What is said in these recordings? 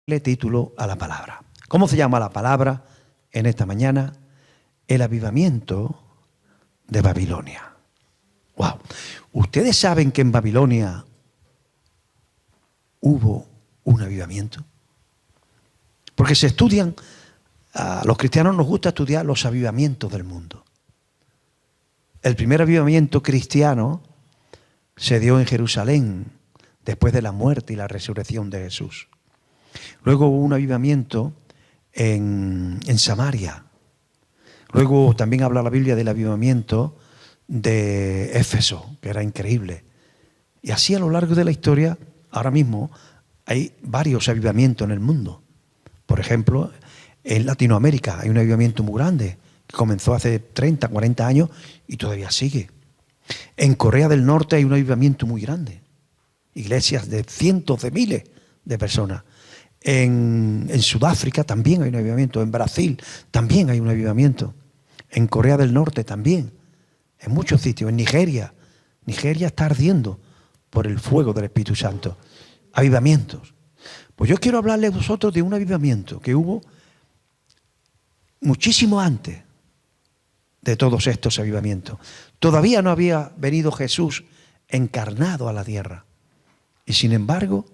título a la palabra. ¿Cómo se llama la palabra en esta mañana? El avivamiento de Babilonia. Wow. ¿Ustedes saben que en Babilonia hubo un avivamiento? Porque se estudian, a los cristianos nos gusta estudiar los avivamientos del mundo. El primer avivamiento cristiano se dio en Jerusalén, después de la muerte y la resurrección de Jesús. Luego hubo un avivamiento en Samaria. Luego también habla la Biblia del avivamiento de Éfeso, que era increíble. Y así a lo largo de la historia, ahora mismo hay varios avivamientos en el mundo. Por ejemplo, en Latinoamérica hay un avivamiento muy grande, que comenzó hace 30, 40 años y todavía sigue. En Corea del Norte hay un avivamiento muy grande. Iglesias de cientos de miles de personas. En Sudáfrica también hay un avivamiento. En Brasil también hay un avivamiento. En Corea del Norte también. En muchos sitios. En Nigeria. Nigeria está ardiendo por el fuego del Espíritu Santo. Avivamientos. Pues yo quiero hablarles a vosotros de un avivamiento que hubo muchísimo antes de todos estos avivamientos. Todavía no había venido Jesús encarnado a la tierra. Y sin embargo,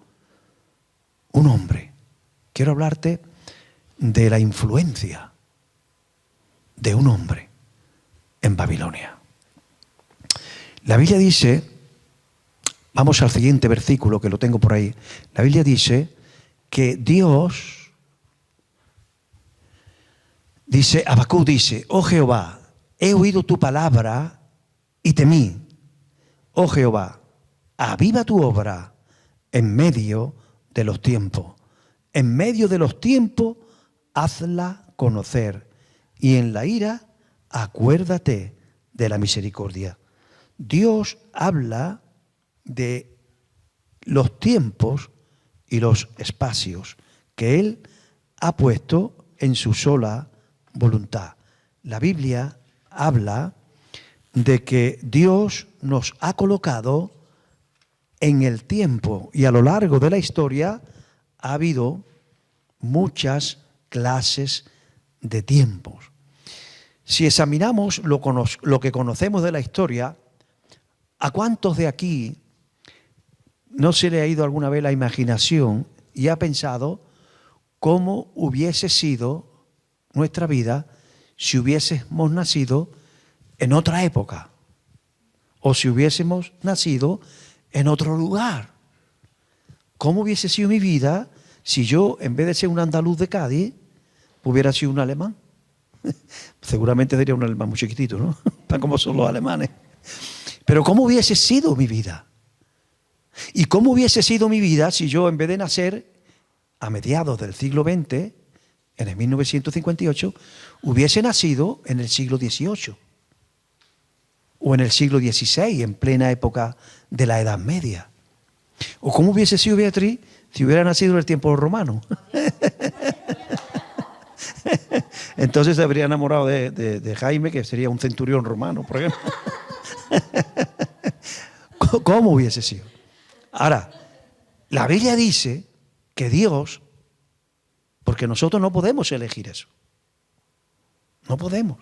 un hombre. Quiero hablarte de la influencia de un hombre en Babilonia. La Biblia dice, vamos al siguiente versículo que lo tengo por ahí. La Biblia dice que Dios, dice, Habacuc dice, oh Jehová, he oído tu palabra y temí. Oh Jehová, aviva tu obra en medio de los tiempos. En medio de los tiempos, hazla conocer. Y en la ira, acuérdate de la misericordia. Dios habla de los tiempos y los espacios que Él ha puesto en su sola voluntad. La Biblia habla de que Dios nos ha colocado en el tiempo, y a lo largo de la historia ha habido muchas clases de tiempos. Si examinamos lo que conocemos de la historia, ¿a cuántos de aquí no se le ha ido alguna vez la imaginación y ha pensado cómo hubiese sido nuestra vida si hubiésemos nacido en otra época o si hubiésemos nacido en otro lugar? ¿Cómo hubiese sido mi vida si yo, en vez de ser un andaluz de Cádiz, hubiera sido un alemán? Seguramente sería un alemán muy chiquitito, ¿no? Para como son los alemanes. Pero ¿cómo hubiese sido mi vida? ¿Y cómo hubiese sido mi vida si yo, en vez de nacer a mediados del siglo XX, en el 1958, hubiese nacido en el siglo XVIII? O en el siglo XVI, en plena época de la Edad Media. ¿O cómo hubiese sido Beatriz si hubiera nacido en el tiempo romano? Entonces se habría enamorado de Jaime, que sería un centurión romano, por ejemplo. ¿Cómo hubiese sido? Ahora, la Biblia dice que Dios, porque nosotros no podemos elegir eso. No podemos.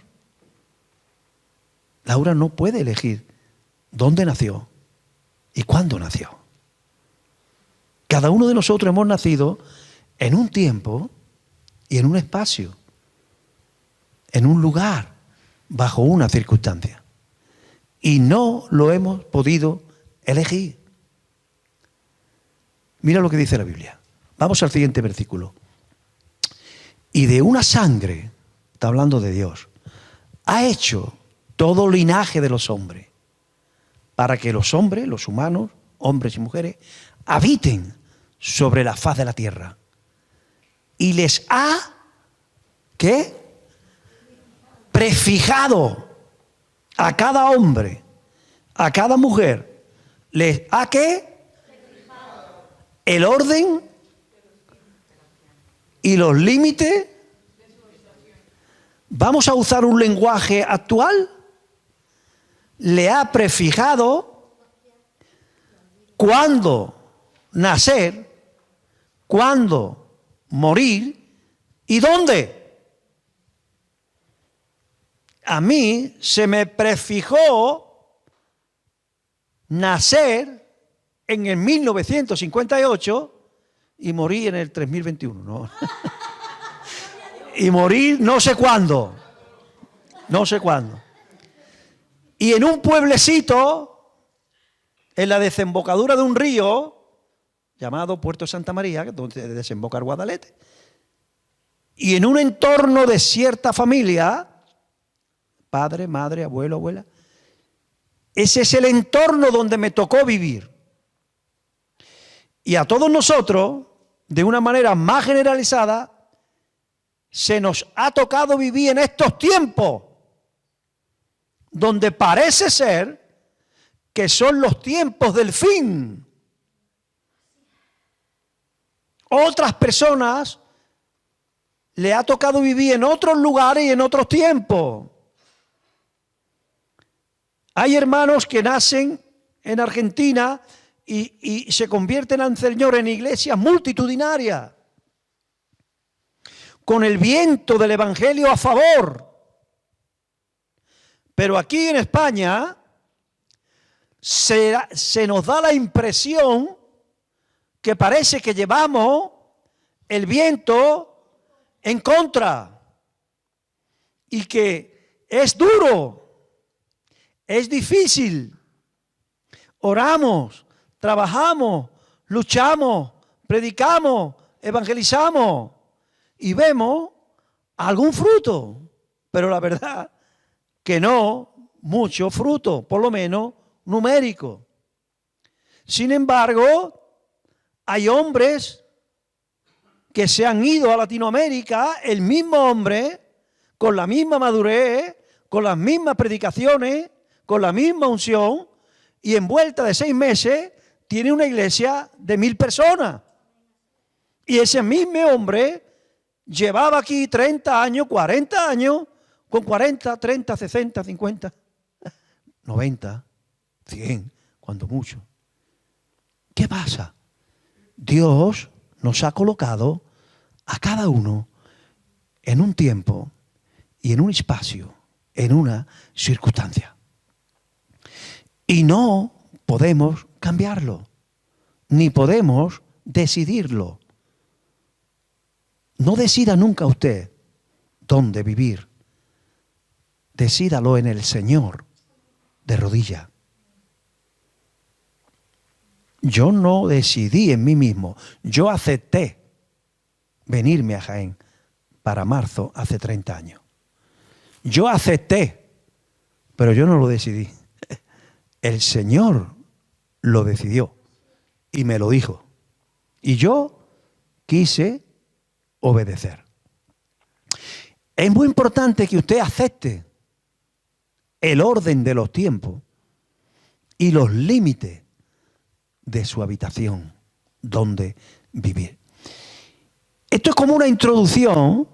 Laura no puede elegir dónde nació y cuándo nació. Cada uno de nosotros hemos nacido en un tiempo y en un espacio, en un lugar, bajo una circunstancia. Y no lo hemos podido elegir. Mira lo que dice la Biblia. Vamos al siguiente versículo. Y de una sangre, está hablando de Dios, ha hecho todo linaje de los hombres, para que los hombres, los humanos, hombres y mujeres, habiten sobre la faz de la tierra. Y les ha, ¿qué? Prefijado a cada hombre, a cada mujer, les ha, ¿qué? El orden y los límites. Vamos a usar un lenguaje actual. Le ha prefijado cuándo nacer, cuándo morir. ¿Y dónde? A mí se me prefijó nacer en el 1958 y morí en el 3021, ¿no? Y morir no sé cuándo. No sé cuándo. Y en un pueblecito, en la desembocadura de un río, llamado Puerto Santa María, donde desemboca el Guadalete, y en un entorno de cierta familia, padre, madre, abuelo, abuela, ese es el entorno donde me tocó vivir. Y a todos nosotros, de una manera más generalizada, se nos ha tocado vivir en estos tiempos, donde parece ser que son los tiempos del fin. Otras personas le ha tocado vivir en otros lugares y en otros tiempos. Hay hermanos que nacen en Argentina y se convierten al Señor en iglesias multitudinarias, con el viento del Evangelio a favor. Pero aquí en España se nos da la impresión que parece que llevamos el viento en contra y que es duro, es difícil. Oramos, trabajamos, luchamos, predicamos, evangelizamos y vemos algún fruto, pero la verdad que no mucho fruto, por lo menos numérico. Sin embargo, hay hombres que se han ido a Latinoamérica, el mismo hombre, con la misma madurez, con las mismas predicaciones, con la misma unción, y en vuelta de 6 meses tiene una iglesia de 1000 personas. Y ese mismo hombre llevaba aquí 30 años, 40 años, con 40, 30, 60, 50, 90, 100, cuando mucho. ¿Qué pasa? Dios nos ha colocado a cada uno en un tiempo y en un espacio, en una circunstancia. Y no podemos cambiarlo, ni podemos decidirlo. No decida nunca usted dónde vivir. Decídalo en el Señor, de rodillas. Yo no decidí en mí mismo, yo acepté venirme a Jaén para marzo hace 30 años. Yo acepté, pero yo no lo decidí. El Señor lo decidió y me lo dijo. Y yo quise obedecer. Es muy importante que usted acepte el orden de los tiempos y los límites de su habitación, donde vivir. Esto es como una introducción,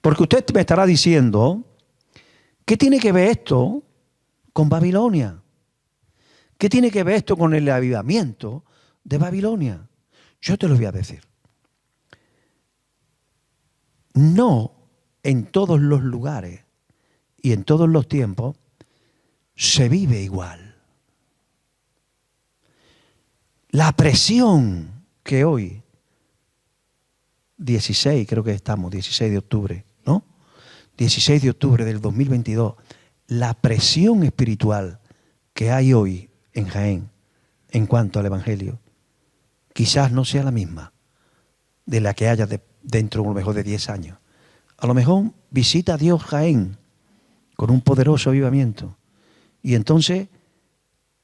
porque usted me estará diciendo, ¿qué tiene que ver esto con Babilonia? ¿Qué tiene que ver esto con el avivamiento de Babilonia? Yo te lo voy a decir. No en todos los lugares y en todos los tiempos se vive igual. La presión que hoy, 16 creo que estamos, 16 de octubre, ¿no? 16 de octubre del 2022, la presión espiritual que hay hoy en Jaén en cuanto al Evangelio, quizás no sea la misma de la que haya dentro a lo mejor de 10 años. A lo mejor visita a Dios Jaén con un poderoso avivamiento y entonces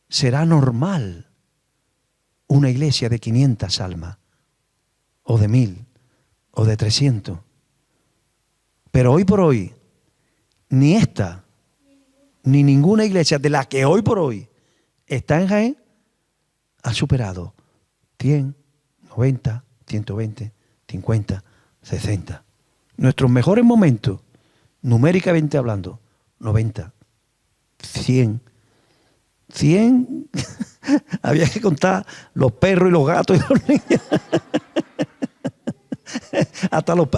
será normal una iglesia de 500 almas, o de 1000, o de 300. Pero hoy por hoy, ni esta, ni ninguna iglesia de la que hoy por hoy está en Jaén, ha superado 100, 90, 120, 50, 60. Nuestros mejores momentos, numéricamente hablando, 90, 100, 100, había que contar los perros y los gatos y los niños. hasta los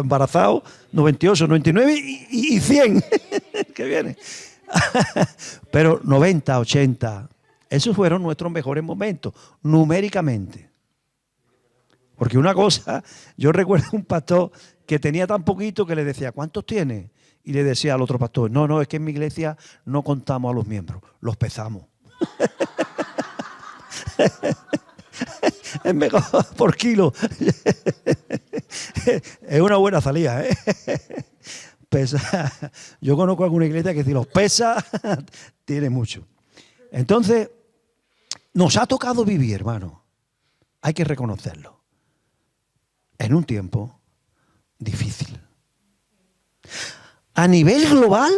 embarazados, 98, 99 y 100 que vienen. Pero 90, 80, esos fueron nuestros mejores momentos, numéricamente. Porque una cosa, yo recuerdo un pastor que tenía tan poquito que le decía, ¿cuántos tiene? Y le decía al otro pastor, no, es que en mi iglesia no contamos a los miembros, los pesamos. Es mejor por kilo. Es una buena salida, ¿eh? Pesa. Yo conozco alguna iglesia que si los pesa, tiene mucho. Entonces, nos ha tocado vivir, hermano. Hay que reconocerlo. En un tiempo difícil. A nivel global,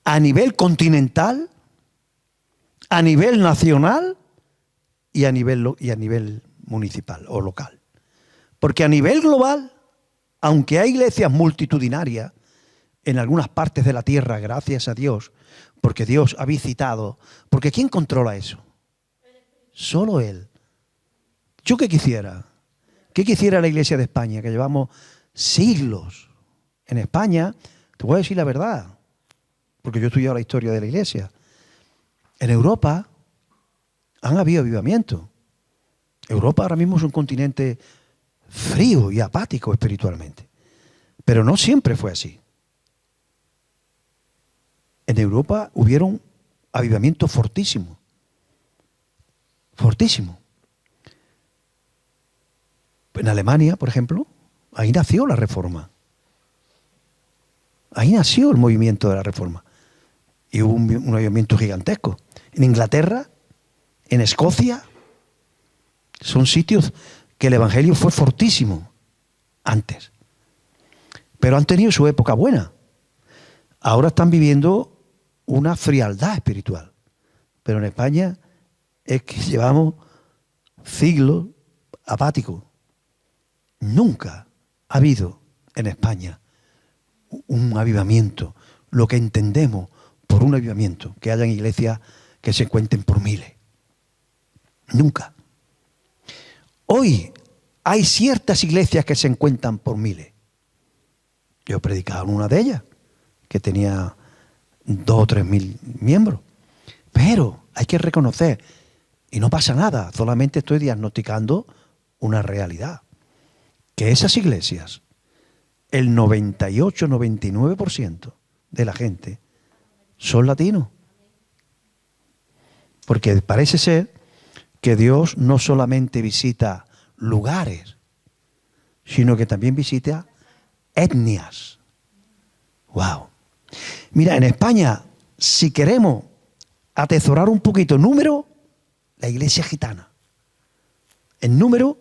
a nivel continental, a nivel nacional y a nivel municipal o local. Porque a nivel global, aunque hay iglesias multitudinarias en algunas partes de la tierra, gracias a Dios, porque Dios ha visitado, porque ¿quién controla eso? Solo Él. ¿Yo qué quisiera? ¿Qué quisiera la iglesia de España? Que llevamos siglos en España. Te voy a decir la verdad, porque yo he estudiado la historia de la iglesia. En Europa han habido avivamientos. Europa ahora mismo es un continente frío y apático espiritualmente. Pero no siempre fue así. En Europa hubieron avivamientos fortísimos. Fortísimos. En Alemania, por ejemplo, ahí nació la Reforma. Ahí nació el movimiento de la Reforma. Y hubo un avivamiento gigantesco. En Inglaterra, en Escocia, son sitios que el Evangelio fue fortísimo antes. Pero han tenido su época buena. Ahora están viviendo una frialdad espiritual. Pero en España es que llevamos siglos apáticos. Nunca ha habido en España un avivamiento, lo que entendemos por un avivamiento, que hayan iglesias que se cuenten por miles. Nunca. Hoy hay ciertas iglesias que se encuentran por miles. Yo he predicado en una de ellas, que tenía 2 o 3 mil miembros. Pero hay que reconocer, y no pasa nada, solamente estoy diagnosticando una realidad, que esas iglesias, el 98-99% de la gente son latinos. Porque parece ser que Dios no solamente visita lugares, sino que también visita etnias. ¡Wow! Mira, en España, si queremos atesorar un poquito número, la iglesia gitana. El número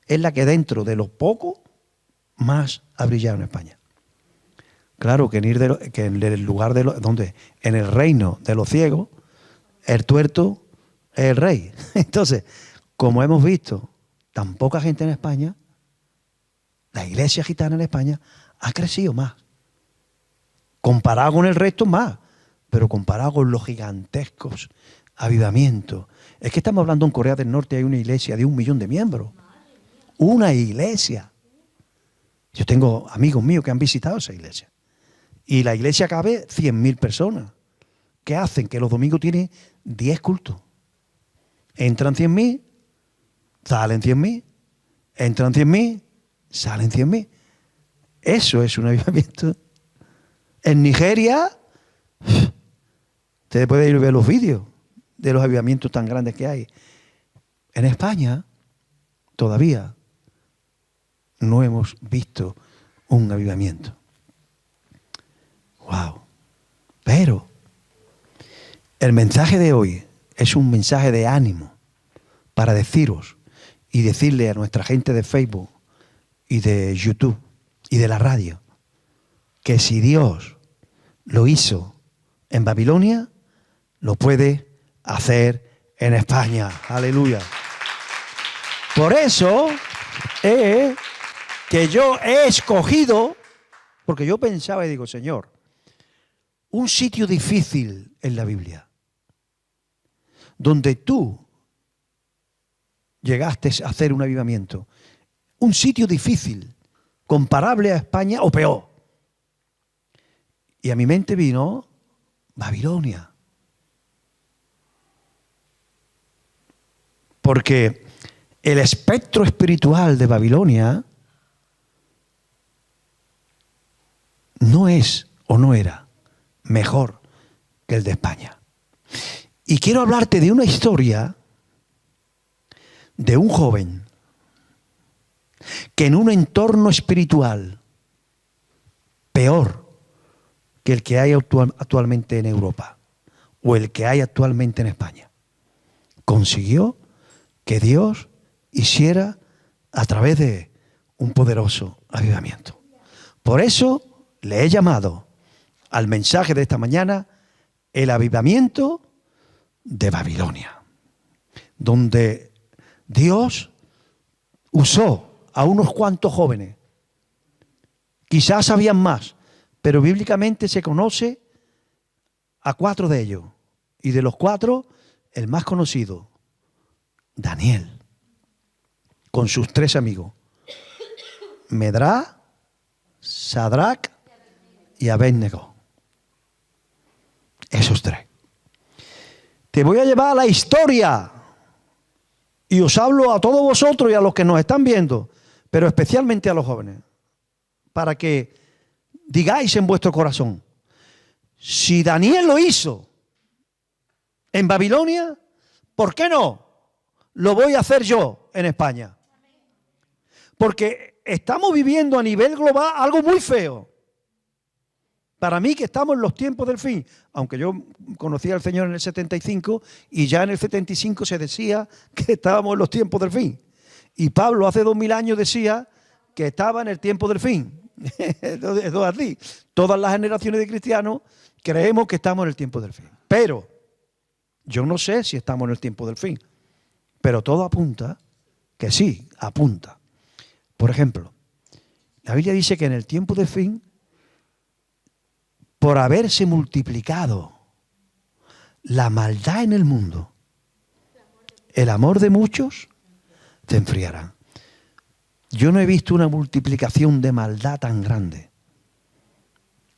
es la que dentro de los pocos más ha brillado en España. Claro que en el lugar de donde en el reino de los ciegos, el tuerto es el rey. Entonces, como hemos visto tan poca gente en España, la iglesia gitana en España ha crecido más. Comparado con el resto, más. Pero comparado con los gigantescos avivamientos. Es que estamos hablando en Corea del Norte, hay una iglesia de 1 millón de miembros. Una iglesia. Yo tengo amigos míos que han visitado esa iglesia. Y la iglesia cabe 100.000 personas. ¿Qué hacen? Que los domingos tienen 10 cultos. Entran 100.000, salen 100.000. Entran 100.000, salen 100.000. Eso es un avivamiento. En Nigeria, ustedes pueden ir a ver los vídeos de los avivamientos tan grandes que hay. En España, todavía no hemos visto un avivamiento. ¡Wow! Pero el mensaje de hoy es un mensaje de ánimo para deciros y decirle a nuestra gente de Facebook y de YouTube y de la radio que si Dios lo hizo en Babilonia, lo puede hacer en España. ¡Aleluya! Por eso que yo he escogido, porque yo pensaba y digo, Señor, un sitio difícil en la Biblia, donde tú llegaste a hacer un avivamiento, un sitio difícil, comparable a España o peor. Y a mi mente vino Babilonia. Porque el espectro espiritual de Babilonia no es o no era mejor que el de España. Y quiero hablarte de una historia de un joven que en un entorno espiritual peor que el que hay actualmente en Europa o el que hay actualmente en España, consiguió que Dios hiciera a través de un poderoso avivamiento. Por eso le he llamado al mensaje de esta mañana el avivamiento de Babilonia, donde Dios usó a unos cuantos jóvenes. Quizás habían más, pero bíblicamente se conoce a 4 de ellos. Y de los 4, el más conocido, Daniel, con sus 3 amigos, Medrá, Sadrach y Abednego. Esos 3. Te voy a llevar a la historia y os hablo a todos vosotros y a los que nos están viendo, pero especialmente a los jóvenes, para que digáis en vuestro corazón, si Daniel lo hizo en Babilonia, ¿por qué no lo voy a hacer yo en España? Porque estamos viviendo a nivel global algo muy feo. Para mí que estamos en los tiempos del fin, aunque yo conocí al Señor en el 75 y ya en el 75 se decía que estábamos en los tiempos del fin. Y Pablo hace 2000 años decía que estaba en el tiempo del fin. Entonces, es así. Todas las generaciones de cristianos creemos que estamos en el tiempo del fin. Pero yo no sé si estamos en el tiempo del fin. Pero todo apunta que sí, apunta. Por ejemplo, la Biblia dice que en el tiempo del fin, por haberse multiplicado la maldad en el mundo, el amor de muchos se enfriará. Yo no he visto una multiplicación de maldad tan grande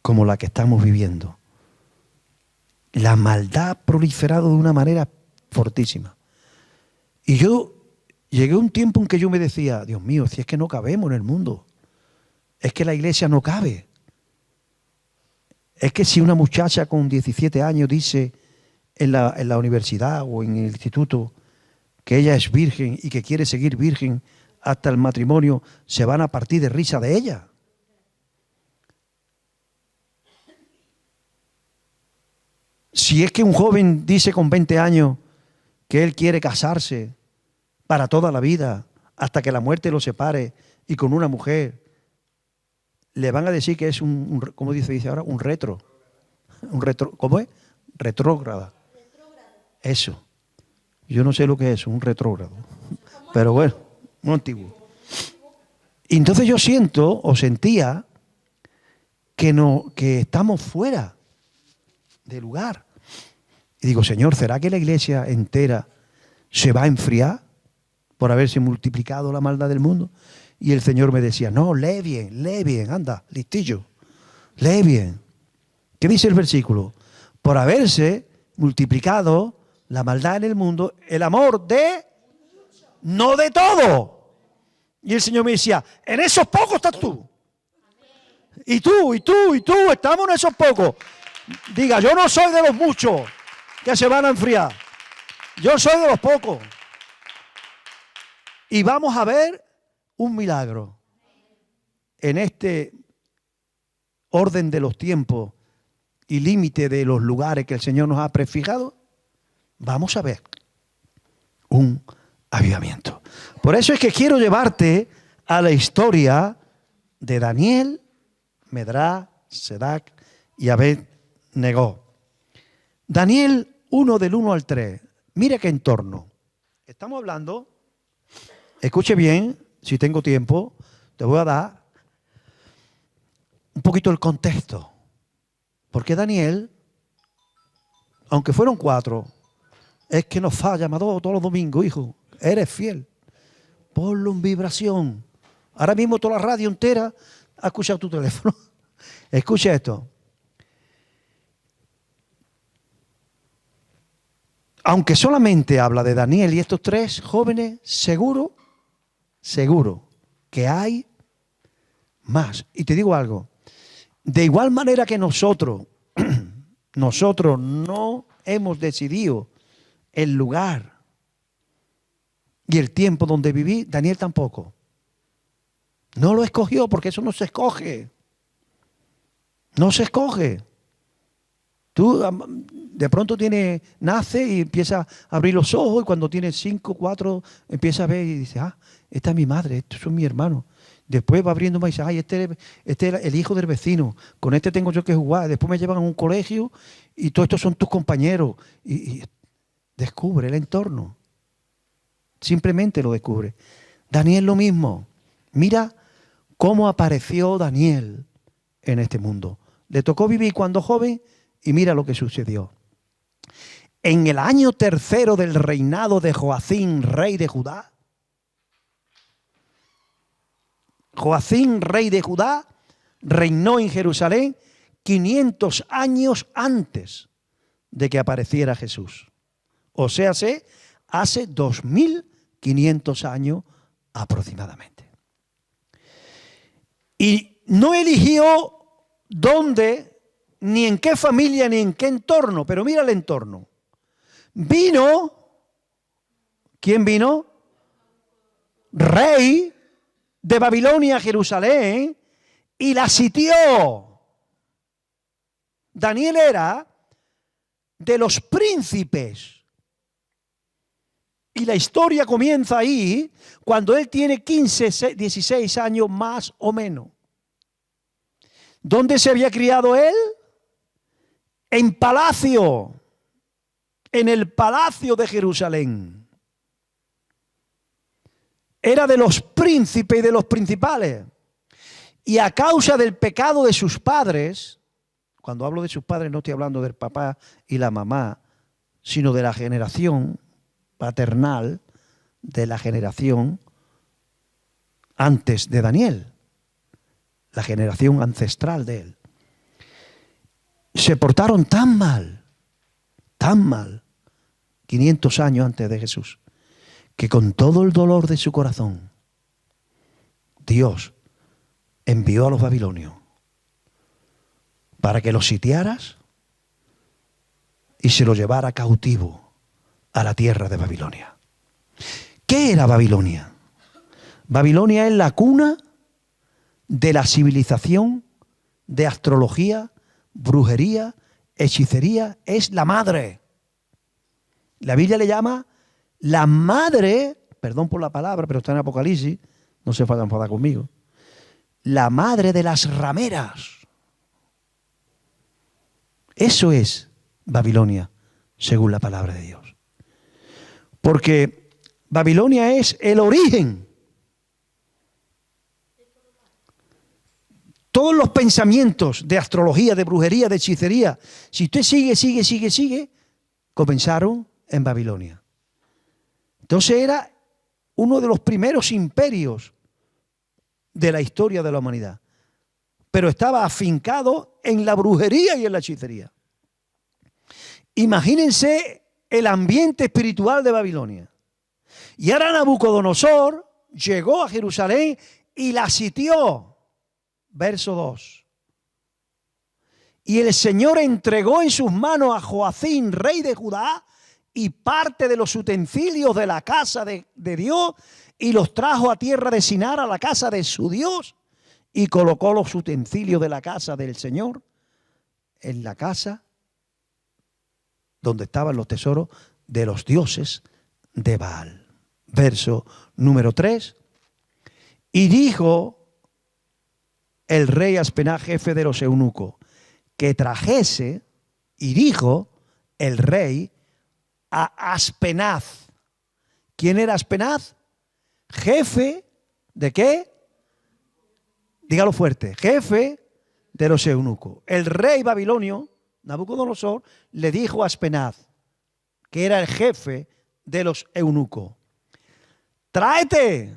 como la que estamos viviendo. La maldad ha proliferado de una manera fortísima. Y yo llegué a un tiempo en que yo me decía, Dios mío, si es que no cabemos en el mundo, es que la iglesia no cabe. Es que si una muchacha con 17 años dice en la universidad o en el instituto que ella es virgen y que quiere seguir virgen hasta el matrimonio, se van a partir de risa de ella. Si es que un joven dice con 20 años que él quiere casarse para toda la vida, hasta que la muerte lo separe, y con una mujer, le van a decir que es ¿cómo dice ahora? Un retro. ¿Cómo es? Retrógrada. Eso. Yo no sé lo que es un retrógrado. Pero bueno, un antiguo. Y entonces yo siento o sentía que estamos fuera de lugar. Y digo, Señor, ¿será que la iglesia entera se va a enfriar por haberse multiplicado la maldad del mundo? Y el Señor me decía, no, lee bien, anda, listillo, lee bien. ¿Qué dice el versículo? Por haberse multiplicado la maldad en el mundo, el amor de, no de todo. Y el Señor me decía, en esos pocos estás tú. Y tú, estamos en esos pocos. Diga, yo no soy de los muchos que se van a enfriar. Yo soy de los pocos. Y vamos a ver un milagro en este orden de los tiempos y límite de los lugares que el Señor nos ha prefijado. Vamos a ver un avivamiento. Por eso es que quiero llevarte a la historia de Daniel, Medrá, Sadrach y Abednego. Daniel 1 del 1 al 3. Mira qué entorno. Estamos hablando, escuche bien, si tengo tiempo, te voy a dar un poquito el contexto. Porque Daniel, aunque fueron 4, es que nos falla, Amador, todos los domingos, hijo. Eres fiel. Ponlo en vibración. Ahora mismo toda la radio entera ha escuchado tu teléfono. Escucha esto. Aunque solamente habla de Daniel y estos tres jóvenes, seguro que hay más. Y te digo algo, de igual manera que nosotros no hemos decidido el lugar y el tiempo donde viví, Daniel tampoco. No lo escogió porque eso no se escoge. No se escoge. Tú de pronto nace y empieza a abrir los ojos y cuando tienes 5, 4, empieza a ver y dice, esta es mi madre, estos son mis hermanos. Después va abriendo más y dice, este es el hijo del vecino, con este tengo yo que jugar. Después me llevan a un colegio y todos estos son tus compañeros. Y descubre el entorno. Simplemente lo descubre. Daniel lo mismo. Mira cómo apareció Daniel en este mundo. Le tocó vivir cuando joven y mira lo que sucedió. En el año 3 del reinado de Joacim, rey de Judá, Joacim, rey de Judá, reinó en Jerusalén 500 años antes de que apareciera Jesús. O sea, hace 2500 años aproximadamente. Y no eligió dónde, ni en qué familia, ni en qué entorno, pero mira el entorno. Vino, ¿quién vino? Rey de Babilonia a Jerusalén y la sitió. Daniel era de los príncipes. Y la historia comienza ahí cuando él tiene 15, 16 años más o menos. ¿Dónde se había criado él? En palacio, en el palacio de Jerusalén. Era de los príncipes y de los principales. Y a causa del pecado de sus padres, cuando hablo de sus padres no estoy hablando del papá y la mamá, sino de la generación paternal, de la generación antes de Daniel, la generación ancestral de él. Se portaron tan mal, 500 años antes de Jesús, que con todo el dolor de su corazón, Dios envió a los babilonios para que los sitiaras y se los llevara cautivo a la tierra de Babilonia. ¿Qué era Babilonia? Babilonia es la cuna de la civilización de astrología, brujería, hechicería, es la madre. La Biblia le llama la madre, perdón por la palabra, pero está en Apocalipsis, no se puedan enfadar conmigo, la madre de las rameras. Eso es Babilonia, según la palabra de Dios. Porque Babilonia es el origen. Todos los pensamientos de astrología, de brujería, de hechicería, si usted sigue, comenzaron en Babilonia. Entonces era uno de los primeros imperios de la historia de la humanidad. Pero estaba afincado en la brujería y en la hechicería. Imagínense el ambiente espiritual de Babilonia. Y ahora Nabucodonosor llegó a Jerusalén y la sitió. Verso 2. Y el Señor entregó en sus manos a Joacim, rey de Judá, y parte de los utensilios de la casa de Dios, y los trajo a tierra de Sinar, a la casa de su Dios, y colocó los utensilios de la casa del Señor en la casa donde estaban los tesoros de los dioses de Baal. Verso número 3. Y dijo el rey Aspenaz, jefe de los eunucos, que trajese, y dijo el rey a Aspenaz. ¿Quién era Aspenaz? Jefe ¿de qué? Dígalo fuerte. Jefe de los eunucos. El rey babilonio, Nabucodonosor, le dijo a Aspenaz, que era el jefe de los eunucos: tráete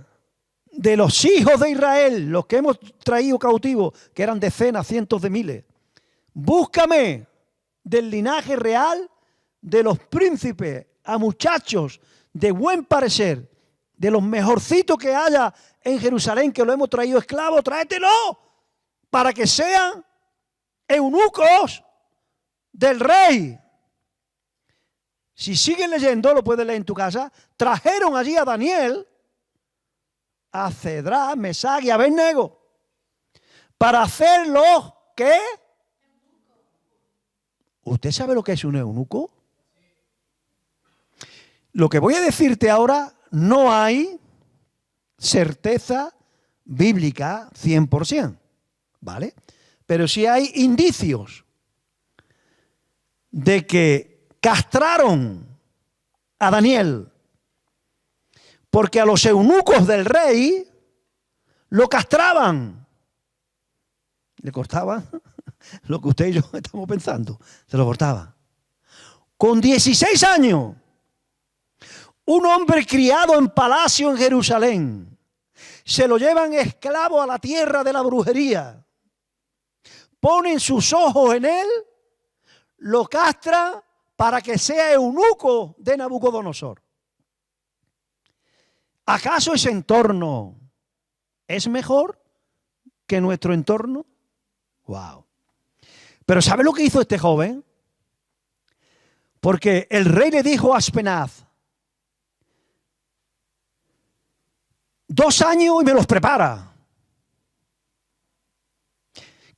de los hijos de Israel, los que hemos traído cautivos, que eran decenas, cientos de miles. Búscame del linaje real de los príncipes a muchachos de buen parecer, de los mejorcitos que haya en Jerusalén, que lo hemos traído esclavos, tráetelo para que sean eunucos del rey. Si siguen leyendo, lo puedes leer en tu casa, trajeron allí a Daniel, a Cedrá, Mesac y Abednego, para hacerlos, ¿qué? ¿Usted sabe lo que es un eunuco? Lo que voy a decirte ahora, no hay certeza bíblica 100%, ¿vale? Pero sí hay indicios de que castraron a Daniel, porque a los eunucos del rey lo castraban. Le cortaban lo que usted y yo estamos pensando, se lo cortaban. Con 16 años, un hombre criado en palacio en Jerusalén, se lo llevan esclavo a la tierra de la brujería, ponen sus ojos en él, lo castran para que sea eunuco de Nabucodonosor. ¿Acaso ese entorno es mejor que nuestro entorno? ¡Wow! Pero ¿sabe lo que hizo este joven? Porque el rey le dijo a Aspenaz, 2 años y me los prepara.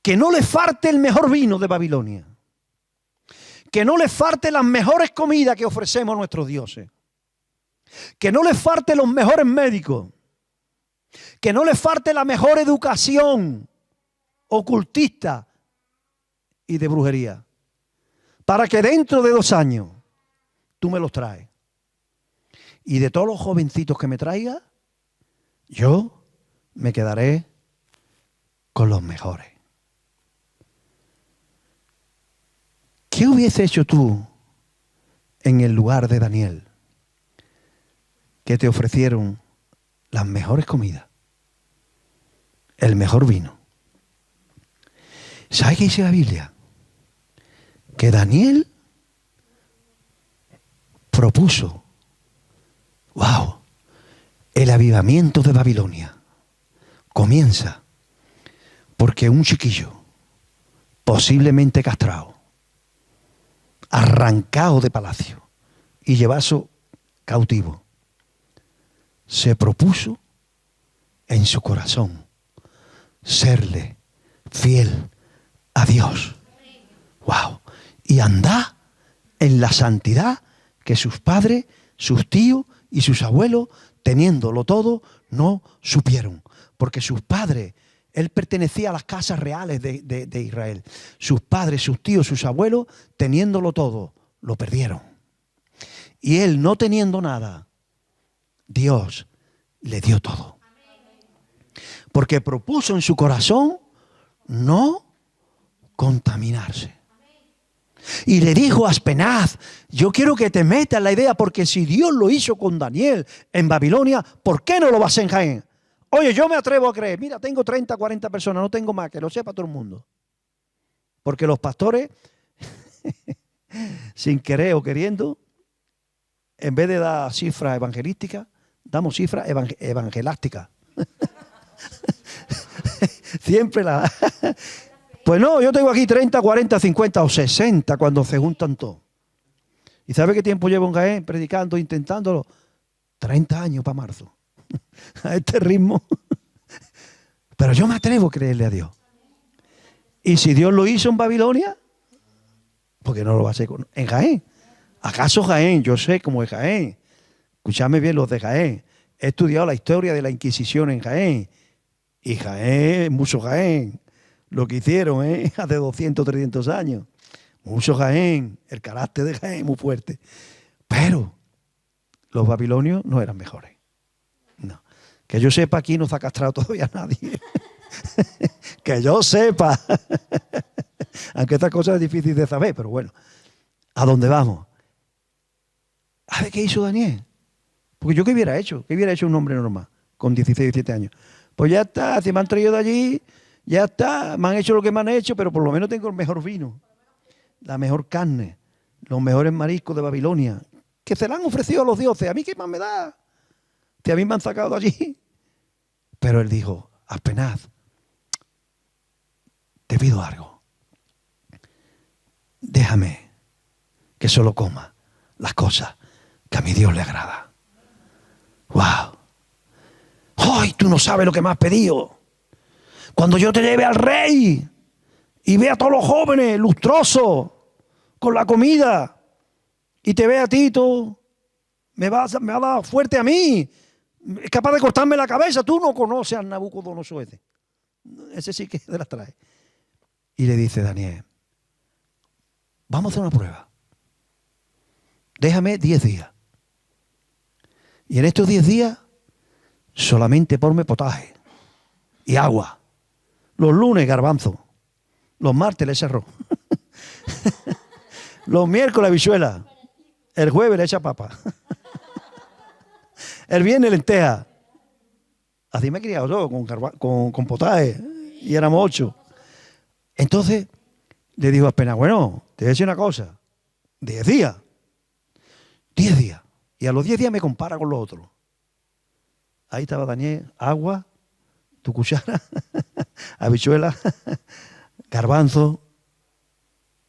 Que no le falte el mejor vino de Babilonia. Que no le falte las mejores comidas que ofrecemos a nuestros dioses. Que no le falte los mejores médicos. Que no le falte la mejor educación ocultista y de brujería. Para que dentro de 2 años tú me los traes. Y de todos los jovencitos que me traigas, yo me quedaré con los mejores. ¿Qué hubiese hecho tú en el lugar de Daniel? Que te ofrecieron las mejores comidas, el mejor vino. ¿Sabe qué dice la Biblia? Que Daniel propuso, wow, el avivamiento de Babilonia comienza porque un chiquillo, posiblemente castrado, arrancado de palacio y llevado cautivo, se propuso en su corazón serle fiel a Dios. ¡Wow! Y andar en la santidad que sus padres, sus tíos y sus abuelos, teniéndolo todo, no supieron. Porque sus padres, él pertenecía a las casas reales de Israel. Sus padres, sus tíos, sus abuelos, teniéndolo todo, lo perdieron. Y él, no teniendo nada, Dios le dio todo. Porque propuso en su corazón no contaminarse. Y le dijo a Aspenaz, yo quiero que te metas en la idea, porque si Dios lo hizo con Daniel en Babilonia, ¿por qué no lo va a hacer en Jaén? Oye, yo me atrevo a creer, mira, tengo 30, 40 personas, no tengo más, que lo sepa todo el mundo. Porque los pastores, sin querer o queriendo, en vez de dar cifras evangelísticas, damos cifras evangelásticas. Siempre la... Pues no, yo tengo aquí 30, 40, 50 o 60 cuando se juntan todos. ¿Y sabe qué tiempo llevo en Jaén predicando, intentándolo? 30 años para marzo. A este ritmo. Pero yo me atrevo a creerle a Dios. Y si Dios lo hizo en Babilonia, ¿por qué no lo va a hacer en Jaén? ¿Acaso Jaén? Yo sé cómo es Jaén. Escuchadme bien los de Jaén. He estudiado la historia de la Inquisición en Jaén. Y Jaén, mucho Jaén. Lo que hicieron hace 200, 300 años. Mucho Jaén. El carácter de Jaén muy fuerte. Pero los babilonios no eran mejores. No. Que yo sepa, aquí no se ha castrado todavía nadie. Que yo sepa. Aunque esta cosa es difícil de saber, pero bueno. ¿A dónde vamos? ¿A ver qué hizo Daniel? Porque yo, ¿qué hubiera hecho? ¿Qué hubiera hecho un hombre normal? con 16, 17 años. Pues ya está, si me han traído de allí, ya está, me han hecho lo que me han hecho, pero por lo menos tengo el mejor vino, la mejor carne, los mejores mariscos de Babilonia, que se le han ofrecido a los dioses. ¿A mí qué más me da? Si a mí me han sacado de allí. Pero él dijo, Aspenaz, te pido algo. Déjame que solo coma las cosas que a mi Dios le agrada. ¡Wow! ¡Ay, tú no sabes lo que me has pedido! Cuando yo te lleve al rey y vea a todos los jóvenes lustrosos con la comida y te vea a ti, tú me va a dar fuerte a mí, es capaz de cortarme la cabeza. Tú no conoces al Nabucodonosor ese. Ese sí que se las trae. Y le dice Daniel, vamos a hacer una prueba. Déjame 10 días. Y en estos 10 días solamente ponme potaje y agua. Los lunes garbanzo. Los martes le echa arroz. Los miércoles habichuela. El jueves le echa papa. El viernes lenteja. Así me he criado yo, con potaje. Y éramos 8. Entonces le dijo a Aspenaz, bueno, te voy a decir una cosa. 10 días. 10 días. Y a los 10 días me compara con los otros. Ahí estaba Daniel, agua, tu cuchara, habichuela, garbanzo,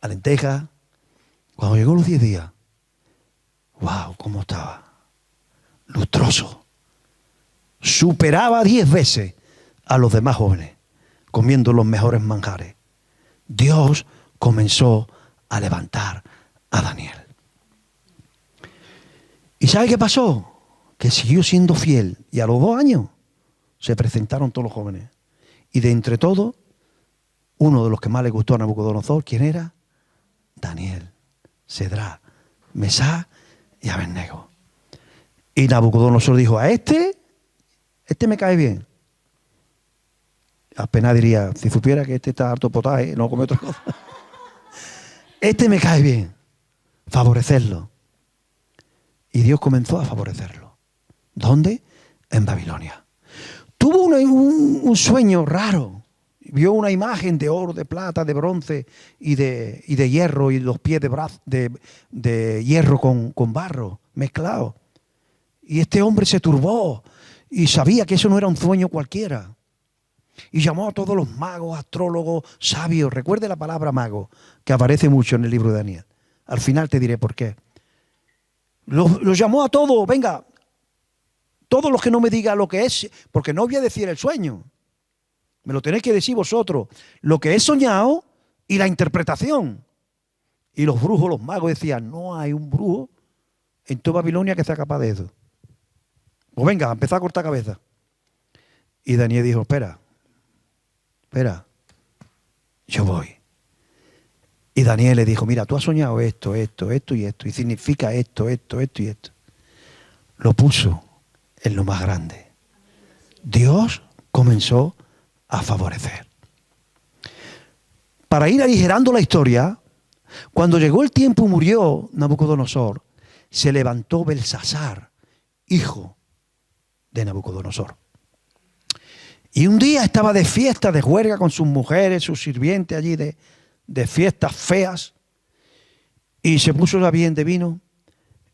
la lenteja. Cuando llegó los 10 días, wow, cómo estaba. Lustroso. Superaba 10 veces a los demás jóvenes, comiendo los mejores manjares. Dios comenzó a levantar a Daniel. ¿Y sabe qué pasó? Que siguió siendo fiel. Y a los 2 años se presentaron todos los jóvenes. Y de entre todos, uno de los que más le gustó a Nabucodonosor, ¿quién era? Daniel, Cedrá, Mesá y Abednego. Y Nabucodonosor dijo, a este me cae bien. Apenas diría, si supiera que este está harto potaje, no come otra cosa. Este me cae bien. Favorecerlo. Y Dios comenzó a favorecerlo. ¿Dónde? En Babilonia. Tuvo un sueño raro. Vio una imagen de oro, de plata, de bronce y de hierro, y los pies de hierro con barro mezclado. Y este hombre se turbó y sabía que eso no era un sueño cualquiera. Y llamó a todos los magos, astrólogos, sabios. Recuerde la palabra mago, que aparece mucho en el libro de Daniel. Al final te diré por qué. Los llamó a todos, venga, todos los que no me digan lo que es, porque no voy a decir el sueño. Me lo tenéis que decir vosotros, lo que he soñado y la interpretación. Y los brujos, los magos decían, no hay un brujo en toda Babilonia que sea capaz de eso. Pues venga, empezó a cortar cabeza. Y Daniel dijo, espera, yo voy. Y Daniel le dijo, mira, tú has soñado esto y esto, y significa esto y esto. Lo puso en lo más grande. Dios comenzó a favorecer. Para ir aligerando la historia, cuando llegó el tiempo y murió Nabucodonosor, se levantó Belsasar, hijo de Nabucodonosor. Y un día estaba de fiesta, de juerga con sus mujeres, sus sirvientes allí de fiestas feas, y se puso la bien de vino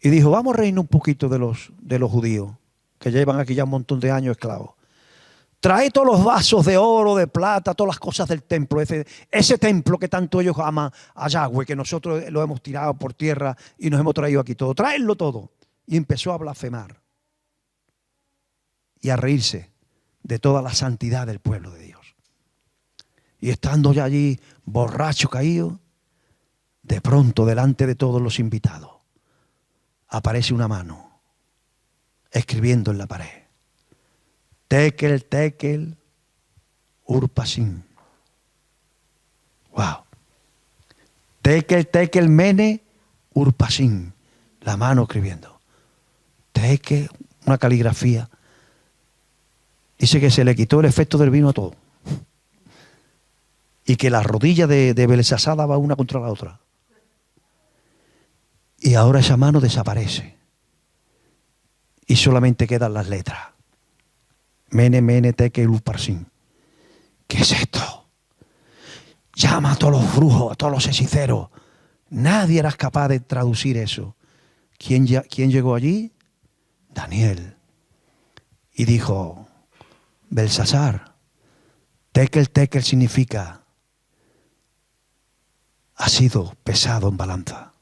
y dijo, vamos a reírnos un poquito de los judíos, que llevan aquí ya un montón de años esclavos. Trae todos los vasos de oro, de plata, todas las cosas del templo, ese templo que tanto ellos aman a Yahweh, que nosotros lo hemos tirado por tierra y nos hemos traído aquí todo. Traedlo todo. Y empezó a blasfemar y a reírse de toda la santidad del pueblo de Dios. Y estando ya allí borracho, caído, de pronto delante de todos los invitados aparece una mano escribiendo en la pared. Tekel, Tekel, Urpasin. Wow. Tekel, Tekel, Mene, Urpasin. La mano escribiendo. Tekel, una caligrafía. Dice que se le quitó el efecto del vino a todo. Y que las rodillas de Belsasar daba una contra la otra. Y ahora esa mano desaparece. Y solamente quedan las letras. Mene, mene, tekel, uparsin. ¿Qué es esto? Llama a todos los brujos, a todos los hechiceros. Nadie era capaz de traducir eso. ¿Quién llegó allí? Daniel. Y dijo, Belsasar, tekel, tekel significa, ha sido pesado en balanza.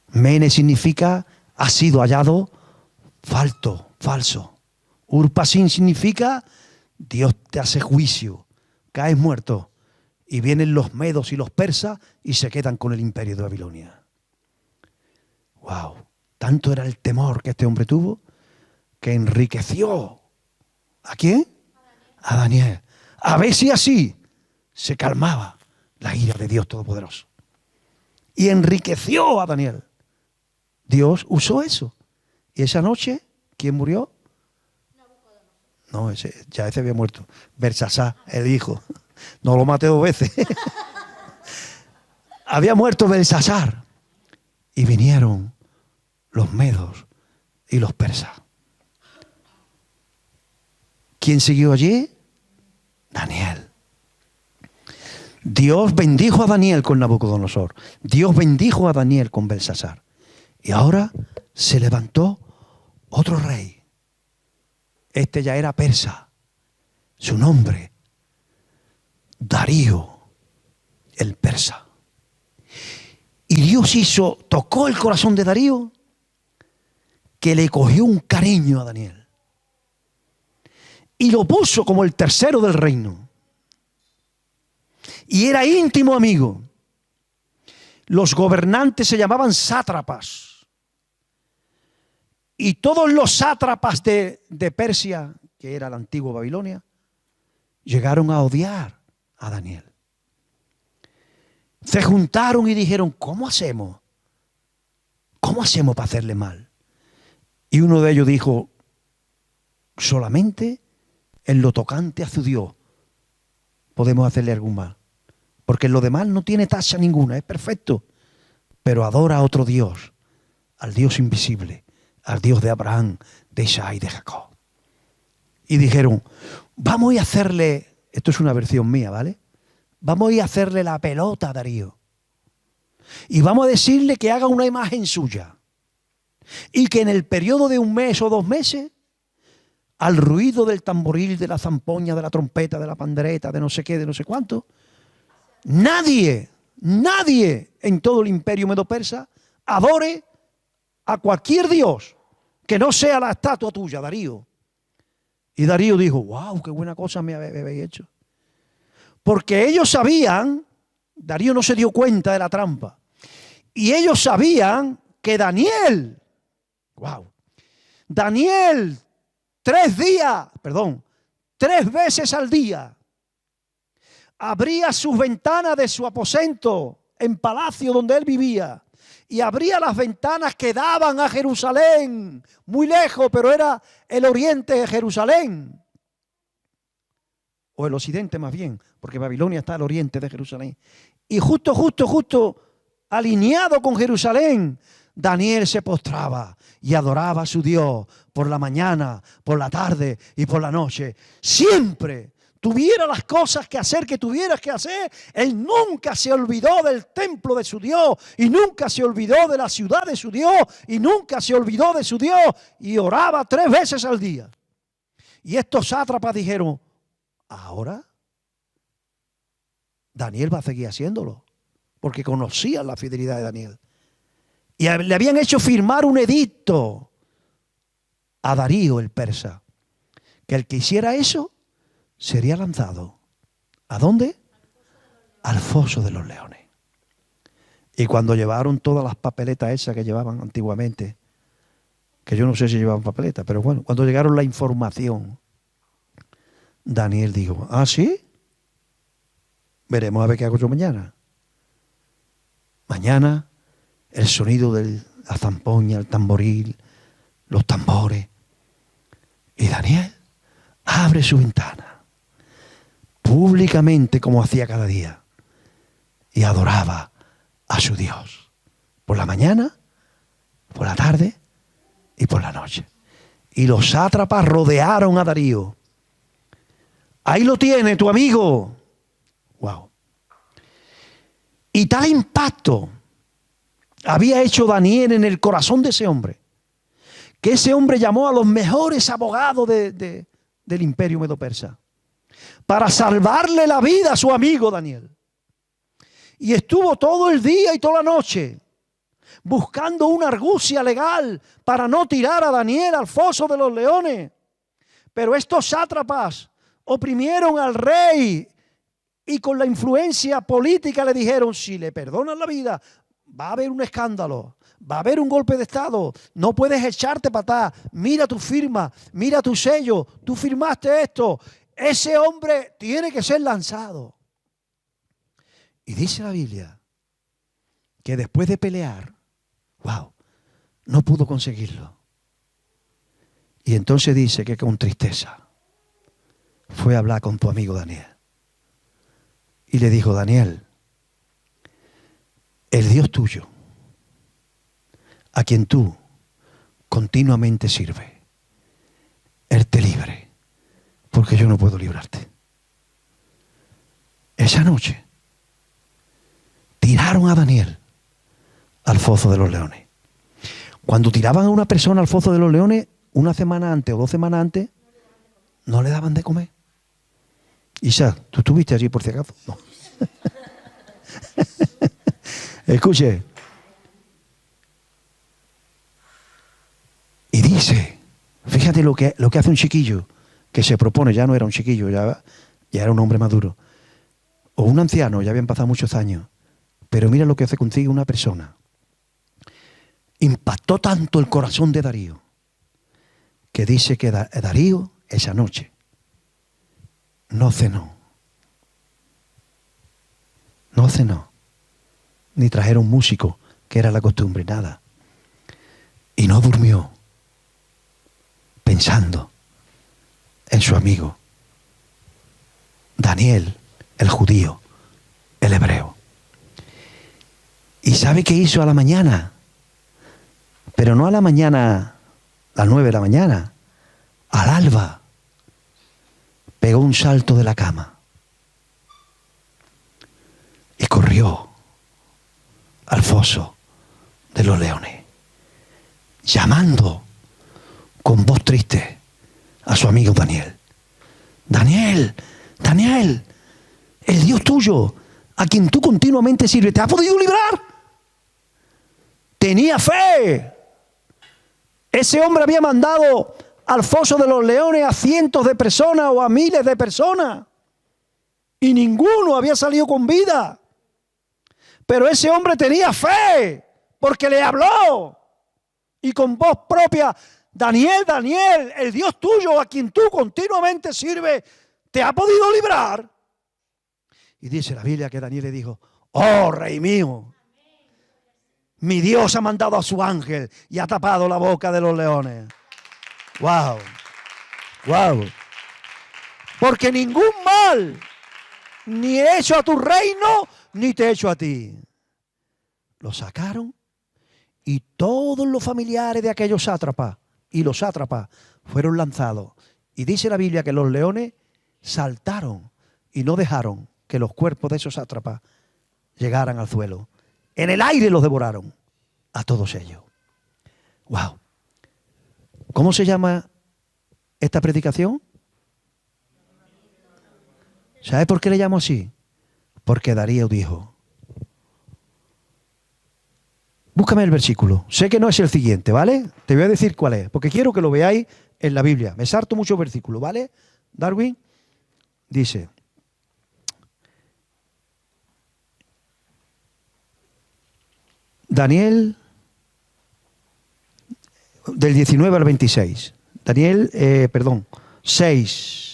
Mene significa, ha sido hallado falso. Urpasin significa, Dios te hace juicio, caes muerto. Y vienen los medos y los persas y se quedan con el imperio de Babilonia. ¡Wow! Tanto era el temor que este hombre tuvo que enriqueció. ¿A quién? A Daniel. A ver si así se calmaba la ira de Dios Todopoderoso. Y enriqueció a Daniel. Dios usó eso. Y esa noche, ¿quién murió? No, ese había muerto. Belsasar, el hijo. No lo maté 2 veces. Había muerto Belsasar. Y vinieron los medos y los persas. ¿Quién siguió allí? Daniel. Dios bendijo a Daniel con Nabucodonosor. Dios bendijo a Daniel con Belsasar. Y ahora se levantó otro rey. Este ya era persa. Su nombre, Darío, el persa. Y Dios tocó el corazón de Darío, que le cogió un cariño a Daniel. Y lo puso como el tercero del reino. Y era íntimo amigo. Los gobernantes se llamaban sátrapas. Y todos los sátrapas de Persia, que era la antigua Babilonia, llegaron a odiar a Daniel. Se juntaron y dijeron, ¿cómo hacemos? ¿Cómo hacemos para hacerle mal? Y uno de ellos dijo, solamente en lo tocante a su Dios podemos hacerle algún mal. Porque en lo demás no tiene tacha ninguna, es perfecto. Pero adora a otro Dios, al Dios invisible, al Dios de Abraham, de Isaac y de Jacob. Y dijeron, vamos a ir a hacerle, esto es una versión mía, ¿vale? Vamos a ir a hacerle la pelota a Darío. Y vamos a decirle que haga una imagen suya. Y que en el periodo de 1 mes o 2 meses, al ruido del tamboril, de la zampoña, de la trompeta, de la pandereta, de no sé qué, de no sé cuánto, nadie en todo el imperio medo-persa adore a cualquier dios que no sea la estatua tuya, Darío. Y Darío dijo, wow, qué buena cosa me habéis hecho. Porque ellos sabían, Darío no se dio cuenta de la trampa, y ellos sabían que Daniel 3 veces al día, abría sus ventanas de su aposento en palacio donde él vivía y abría las ventanas que daban a Jerusalén, muy lejos, pero era el oriente de Jerusalén, o el occidente más bien, porque Babilonia está al oriente de Jerusalén. Y justo alineado con Jerusalén, Daniel se postraba y adoraba a su Dios por la mañana, por la tarde y por la noche. Siempre tuviera las cosas que hacer que tuvieras que hacer, él nunca se olvidó del templo de su Dios y nunca se olvidó de la ciudad de su Dios y nunca se olvidó de su Dios y oraba 3 veces al día. Y estos sátrapas dijeron, ahora Daniel va a seguir haciéndolo, porque conocían la fidelidad de Daniel. Y le habían hecho firmar un edicto a Darío el persa, que el que hiciera eso sería lanzado. ¿A dónde? Al foso de los leones. Y cuando llevaron todas las papeletas esas que llevaban antiguamente, que yo no sé si llevaban papeletas, pero bueno, cuando llegaron la información, Daniel dijo, ¿ah, sí? Veremos a ver qué hago yo mañana. Mañana el sonido de la zampoña, el tamboril, los tambores. Y Daniel abre su ventana públicamente como hacía cada día y adoraba a su Dios por la mañana, por la tarde y por la noche. Y los sátrapas rodearon a Darío. Ahí lo tiene tu amigo. Wow. Y tal impacto había hecho Daniel en el corazón de ese hombre, que ese hombre llamó a los mejores abogados del imperio medo-persa para salvarle la vida a su amigo Daniel. Y estuvo todo el día y toda la noche buscando una argucia legal para no tirar a Daniel al foso de los leones. Pero estos sátrapas oprimieron al rey y con la influencia política le dijeron: si le perdonas la vida, va a haber un escándalo, va a haber un golpe de estado, no puedes echarte para atrás, mira tu firma, mira tu sello, tú firmaste esto, ese hombre tiene que ser lanzado. Y dice la Biblia que después de pelear, wow, no pudo conseguirlo. Y entonces dice que con tristeza fue a hablar con tu amigo Daniel. Y le dijo: Daniel, el Dios tuyo, a quien tú continuamente sirves, Él te libre, porque yo no puedo librarte. Esa noche tiraron a Daniel al foso de los leones. Cuando tiraban a una persona al foso de los leones, una semana antes o 2 semanas antes, no le daban de comer. Isa, ¿tú estuviste allí por si acaso? No. Escuche. Y dice, fíjate lo que hace un chiquillo que se propone, ya no era un chiquillo, ya era un hombre maduro, o un anciano, ya habían pasado muchos años, pero mira lo que hace consigo una persona. Impactó tanto el corazón de Darío, que dice que Darío esa noche no cenó. No cenó. Ni trajeron músico, que era la costumbre, nada. Y no durmió, pensando en su amigo Daniel, el judío, el hebreo. ¿Y sabe qué hizo a la mañana? Pero no a la mañana, a las 9 de la mañana, al alba, pegó un salto de la cama y corrió al foso de los leones, llamando con voz triste a su amigo Daniel. Daniel, Daniel, el Dios tuyo, a quien tú continuamente sirves, ¿te ha podido librar? Tenía fe. Ese hombre había mandado al foso de los leones a cientos de personas o a miles de personas y ninguno había salido con vida. Pero ese hombre tenía fe porque le habló y con voz propia: Daniel, Daniel, el Dios tuyo a quien tú continuamente sirves, ¿te ha podido librar? Y dice la Biblia que Daniel le dijo: oh, rey mío, mi Dios ha mandado a su ángel y ha tapado la boca de los leones. Wow, wow. Porque ningún mal ni he hecho a tu reino, ni te he hecho a ti. Lo sacaron y todos los familiares de aquellos sátrapas y los sátrapas fueron lanzados. Y dice la Biblia que los leones saltaron y no dejaron que los cuerpos de esos sátrapas llegaran al suelo. En el aire los devoraron a todos ellos. Wow. ¿Cómo se llama esta predicación? ¿Sabe por qué le llamo así? Porque Darío dijo. Búscame el versículo. Sé que no es el siguiente, ¿vale? Te voy a decir cuál es, porque quiero que lo veáis en la Biblia. Me salto muchos versículos, ¿vale? Darwin dice: Daniel, del 19 al 26. Daniel, 6.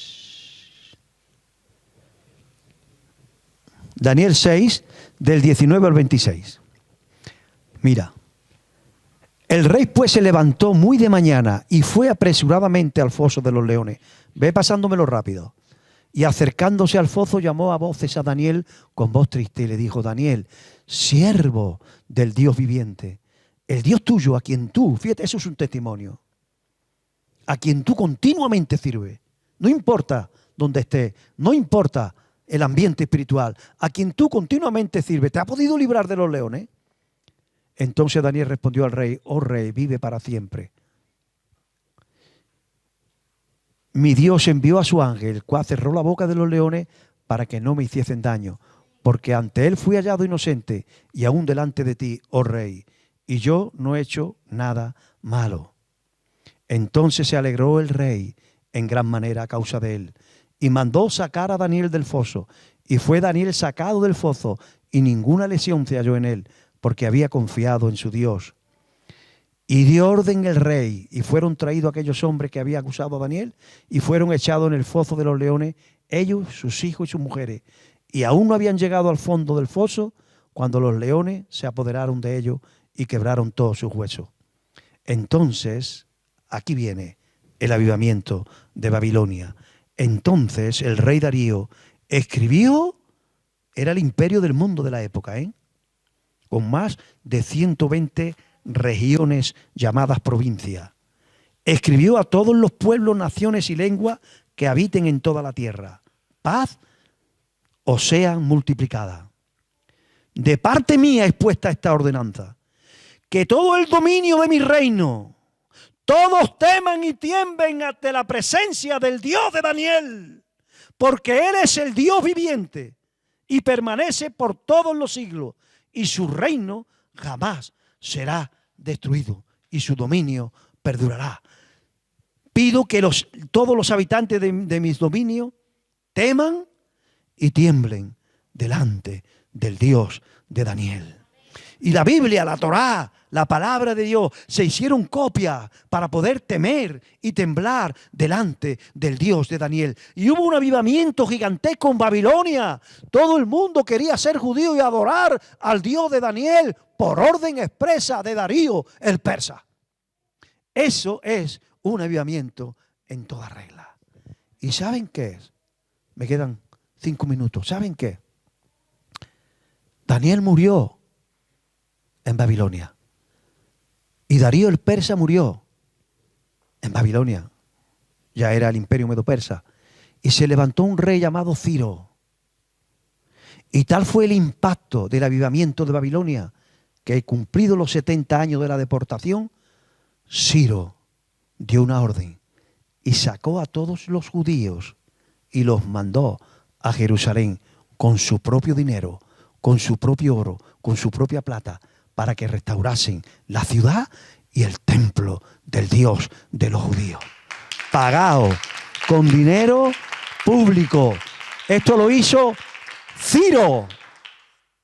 Daniel 6, del 19 al 26. Mira. El rey pues se levantó muy de mañana y fue apresuradamente al foso de los leones. Ve pasándomelo rápido. Y acercándose al foso llamó a voces a Daniel con voz triste y le dijo: Daniel, siervo del Dios viviente, el Dios tuyo a quien tú, fíjate, eso es un testimonio, a quien tú continuamente sirves, no importa dónde estés, no importa el ambiente espiritual, a quien tú continuamente sirves, ¿te ha podido librar de los leones? Entonces Daniel respondió al rey: oh rey, vive para siempre. Mi Dios envió a su ángel, el cual cerró la boca de los leones para que no me hiciesen daño, porque ante él fui hallado inocente y aún delante de ti, oh rey, y yo no he hecho nada malo. Entonces se alegró el rey en gran manera a causa de él, y mandó sacar a Daniel del foso, y fue Daniel sacado del foso, y ninguna lesión se halló en él, porque había confiado en su Dios. Y dio orden el rey, y fueron traídos aquellos hombres que había acusado a Daniel, y fueron echados en el foso de los leones, ellos, sus hijos y sus mujeres. Y aún no habían llegado al fondo del foso, cuando los leones se apoderaron de ellos y quebraron todos sus huesos. Entonces, aquí viene el avivamiento de Babilonia. Entonces el rey Darío escribió, era el imperio del mundo de la época, con más de 120 regiones llamadas provincias. Escribió a todos los pueblos, naciones y lenguas que habiten en toda la tierra: paz os sea multiplicada. De parte mía es puesta esta ordenanza, que todo el dominio de mi reino, todos teman y tiemblen ante la presencia del Dios de Daniel, porque Él es el Dios viviente y permanece por todos los siglos, y su reino jamás será destruido y su dominio perdurará. Pido que todos los habitantes de mis dominios teman y tiemblen delante del Dios de Daniel. Y la Biblia, la Torá, la palabra de Dios, se hicieron copias para poder temer y temblar delante del Dios de Daniel. Y hubo un avivamiento gigantesco en Babilonia. Todo el mundo quería ser judío y adorar al Dios de Daniel por orden expresa de Darío el persa. Eso es un avivamiento en toda regla. ¿Y saben qué es? Me quedan 5 minutos. ¿Saben qué? Daniel murió en Babilonia. Y Darío el persa murió en Babilonia. Ya era el imperio medo-persa. Y se levantó un rey llamado Ciro. Y tal fue el impacto del avivamiento de Babilonia, que cumplido los 70 años de la deportación, Ciro dio una orden y sacó a todos los judíos y los mandó a Jerusalén con su propio dinero, con su propio oro, con su propia plata, para que restaurasen la ciudad y el templo del Dios de los judíos. Pagado con dinero público. Esto lo hizo Ciro.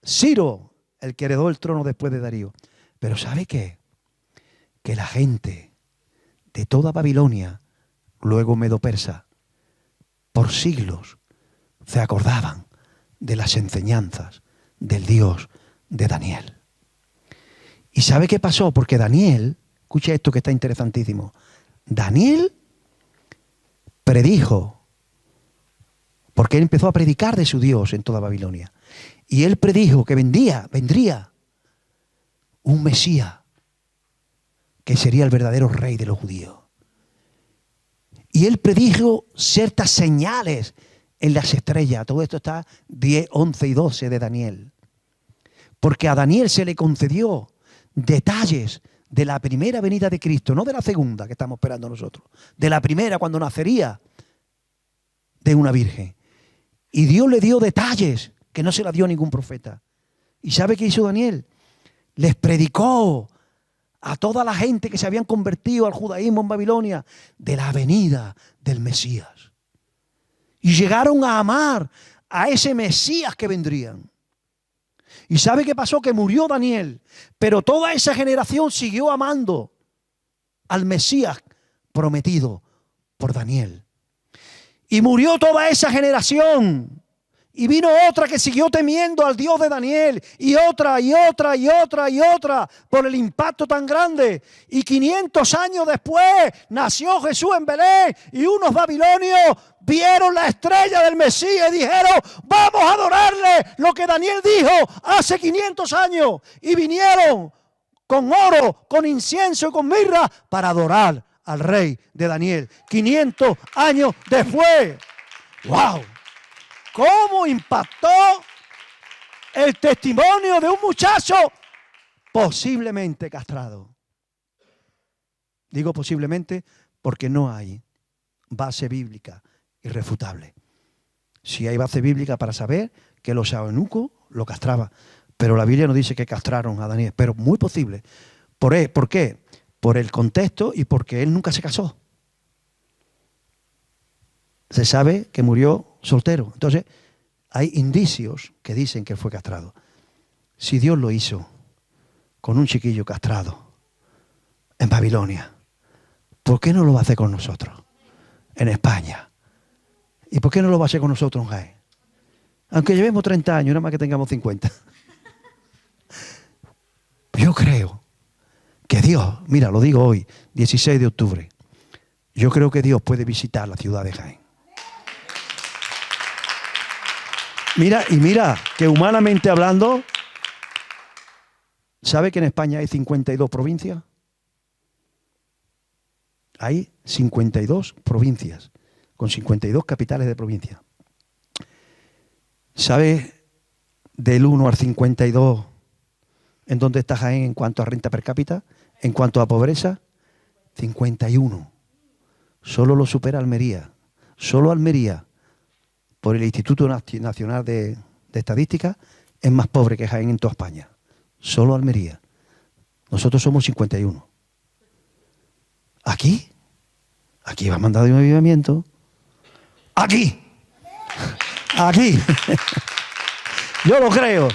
Ciro, el que heredó el trono después de Darío. Pero ¿sabe qué? Que la gente de toda Babilonia, luego medo-persa, por siglos se acordaban de las enseñanzas del Dios de Daniel. ¿Y sabe qué pasó? Porque Daniel, escucha esto que está interesantísimo, Daniel predijo, porque él empezó a predicar de su Dios en toda Babilonia. Y él predijo que vendría un Mesías, que sería el verdadero rey de los judíos. Y él predijo ciertas señales en las estrellas. Todo esto está 10, 11 y 12 de Daniel. Porque a Daniel se le concedió detalles de la primera venida de Cristo, no de la segunda que estamos esperando nosotros, de la primera, cuando nacería de una virgen. Y Dios le dio detalles que no se la dio a ningún profeta. ¿Y sabe qué hizo Daniel? Les predicó a toda la gente que se habían convertido al judaísmo en Babilonia de la venida del Mesías. Y llegaron a amar a ese Mesías que vendrían. ¿Y sabe qué pasó? Que murió Daniel, pero toda esa generación siguió amando al Mesías prometido por Daniel. Y murió toda esa generación. Y vino otra que siguió temiendo al Dios de Daniel. Y otra, y otra, y otra, y otra, por el impacto tan grande. Y 500 años después nació Jesús en Belén. Y unos babilonios vieron la estrella del Mesías y dijeron: vamos a adorarle, lo que Daniel dijo hace 500 años. Y vinieron con oro, con incienso y con mirra para adorar al rey de Daniel. 500 años después. ¡Wow! ¿Cómo impactó el testimonio de un muchacho posiblemente castrado? Digo posiblemente porque no hay base bíblica irrefutable. Sí hay base bíblica para saber que los eunucos lo castraban, pero la Biblia no dice que castraron a Daniel, pero muy posible. ¿Por qué? Por el contexto y porque él nunca se casó. Se sabe que murió soltero. Entonces, hay indicios que dicen que fue castrado. Si Dios lo hizo con un chiquillo castrado en Babilonia, ¿por qué no lo va a hacer con nosotros en España? ¿Y por qué no lo va a hacer con nosotros en Jaén? Aunque llevemos 30 años, nada más que tengamos 50. Yo creo que Dios, mira, lo digo hoy, 16 de octubre, yo creo que Dios puede visitar la ciudad de Jaén. Mira, que humanamente hablando, ¿sabe que en España hay 52 provincias? Hay 52 provincias, con 52 capitales de provincia. ¿Sabe del 1 al 52 en dónde está Jaén en cuanto a renta per cápita? En cuanto a pobreza, 51. Solo lo supera Almería. Solo Almería, por el Instituto Nacional de Estadística, es más pobre que Jaén en toda España. Solo Almería. Nosotros somos 51. Aquí va a mandar de un avivamiento. Aquí. Yo lo creo.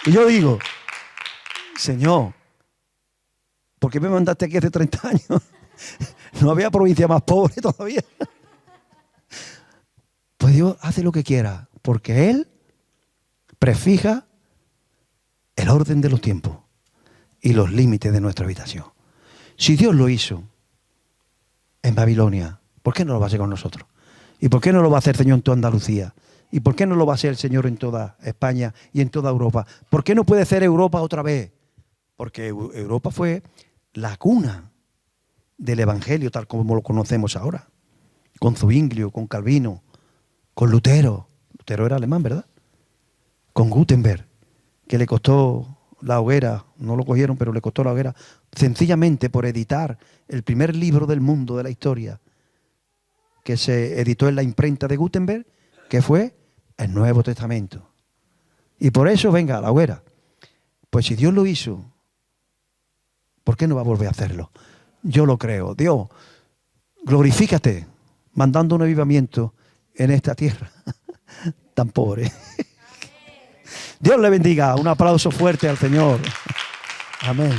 Y yo digo, Señor, ¿por qué me mandaste aquí hace 30 años? No había provincia más pobre todavía. Pues Dios hace lo que quiera, porque Él prefija el orden de los tiempos y los límites de nuestra habitación. Si Dios lo hizo en Babilonia, ¿por qué no lo va a hacer con nosotros? ¿Y por qué no lo va a hacer el Señor en toda Andalucía? ¿Y por qué no lo va a hacer el Señor en toda España y en toda Europa? ¿Por qué no puede ser Europa otra vez? Porque Europa fue la cuna del Evangelio tal como lo conocemos ahora. Con Zwinglio, con Calvino, con Lutero. Lutero era alemán, ¿verdad? Con Gutenberg, que le costó la hoguera, no lo cogieron, pero le costó la hoguera, sencillamente por editar el primer libro del mundo de la historia, que se editó en la imprenta de Gutenberg, que fue el Nuevo Testamento. Y por eso, venga, la hoguera. Pues si Dios lo hizo, ¿por qué no va a volver a hacerlo? Yo lo creo. Dios, glorifícate, mandando un avivamiento en esta tierra tan pobre. Dios le bendiga. Un aplauso fuerte al Señor. Amén.